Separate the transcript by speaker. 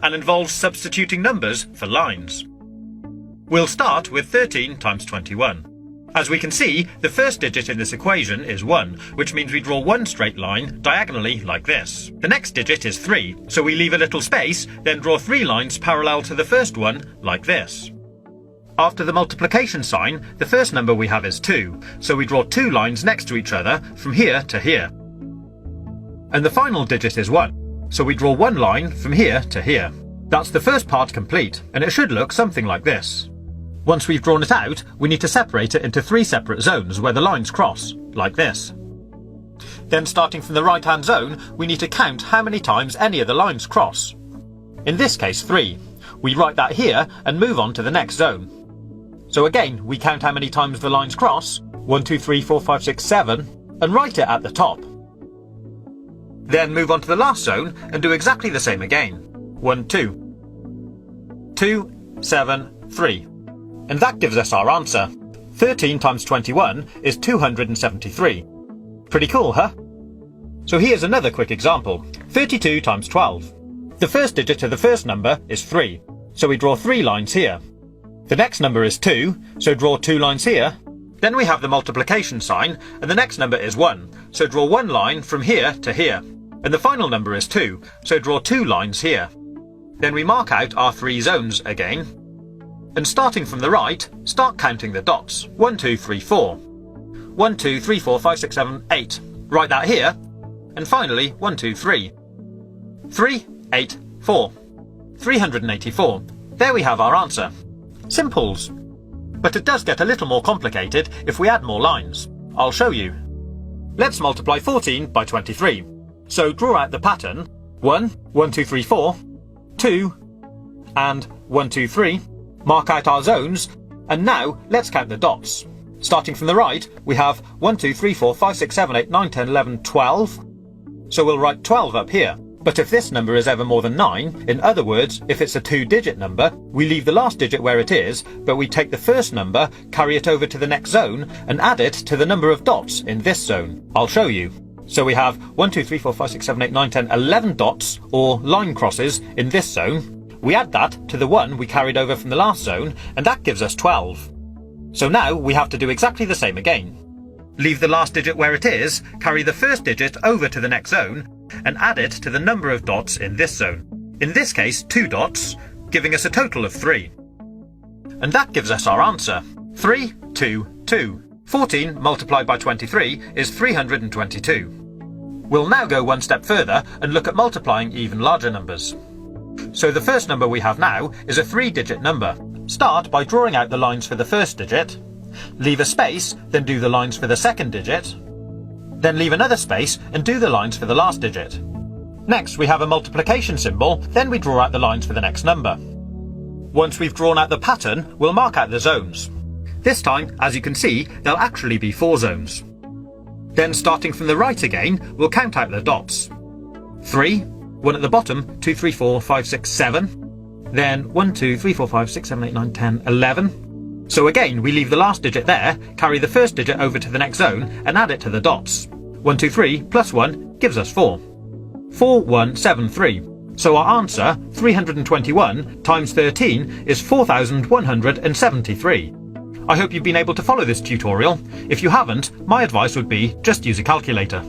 Speaker 1: and involves substituting numbers for lines. We'll start with 13 times 21. As we can see, the first digit in this equation is 1, which means we draw one straight line diagonally like this. The next digit is 3, so we leave a little space, then draw 3 lines parallel to the first one like this. After the multiplication sign, the first number we have is 2, so we draw 2 lines next to each other from here to here. And the final digit is 1, so we draw 1 line from here to here. That's the first part complete, and it should look something like this. Once we've drawn it out, we need to separate it into 3 separate zones where the lines cross, like this. Then starting from the right-hand zone, we need to count how many times any of the lines cross. In this case 3. We write that here and move on to the next zone. So again, we count how many times the lines cross, 1, 2, 3, 4, 5, 6, 7, and write it at the top. Then move on to the last zone and do exactly the same again. 1, 2. 2, 7, 3. And that gives us our answer. 13 times 21 is 273. Pretty cool, huh? So here's another quick example. 32 times 12. The first digit of the first number is 3, so we draw 3 lines here. The next number is 2, so draw 2 lines here. Then we have the multiplication sign, and the next number is 1, so draw 1 line from here to here. And the final number is 2, so draw 2 lines here. Then we mark out our 3 zones again. And starting from the right, start counting the dots. 1, 2, 3, 4. 1, 2, 3, 4, 5, 6, 7, 8. Write that here. And finally, 1, 2, 3. 3, 8, 4. 384. There we have our answer. Simples. But it does get a little more complicated if we add more lines. I'll show you. Let's multiply 14 by 23. So draw out the pattern. 1, 1, 2, 3, 4. 2, and 1, 2, 3. Mark out our zones, and now let's count the dots. Starting from the right, we have 1, 2, 3, 4, 5, 6, 7, 8, 9, 10, 11, 12. So we'll write 12 up here. But if this number is ever more than 9, in other words, if it's a 2-digit number, we leave the last digit where it is, but we take the first number, carry it over to the next zone, and add it to the number of dots in this zone. I'll show you. So we have 1, 2, 3, 4, 5, 6, 7, 8, 9, 10, 11 dots, or line crosses, in this zone. We add that to the 1 we carried over from the last zone, and that gives us 12. So now we have to do exactly the same again. Leave the last digit where it is, carry the first digit over to the next zone, and add it to the number of dots in this zone. In this case, 2 dots, giving us a total of 3. And that gives us our answer. 3, 2, 2. 14 multiplied by 23 is 322. We'll now go one step further and look at multiplying even larger numbers. So the first number we have now is a 3-digit number. Start by drawing out the lines for the first digit, leave a space, then do the lines for the second digit, then leave another space and do the lines for the last digit. Next we have a multiplication symbol, then we draw out the lines for the next number. Once we've drawn out the pattern, we'll mark out the zones. This time, as you can see, there'll actually be 4 zones. Then starting from the right again, we'll count out the dots. 3, 1 at the bottom, 2, 3, 4, 5, 6, 7. Then 1, 2, 3, 4, 5, 6, 7, 8, 9, 10, 11. So again, we leave the last digit there, carry the first digit over to the next zone, and add it to the dots. 1, 2, 3 plus 1 gives us 4. 4, 1, 7, 3. So our answer, 321 times 13, is 4,173. I hope you've been able to follow this tutorial. If you haven't, my advice would be just use a calculator.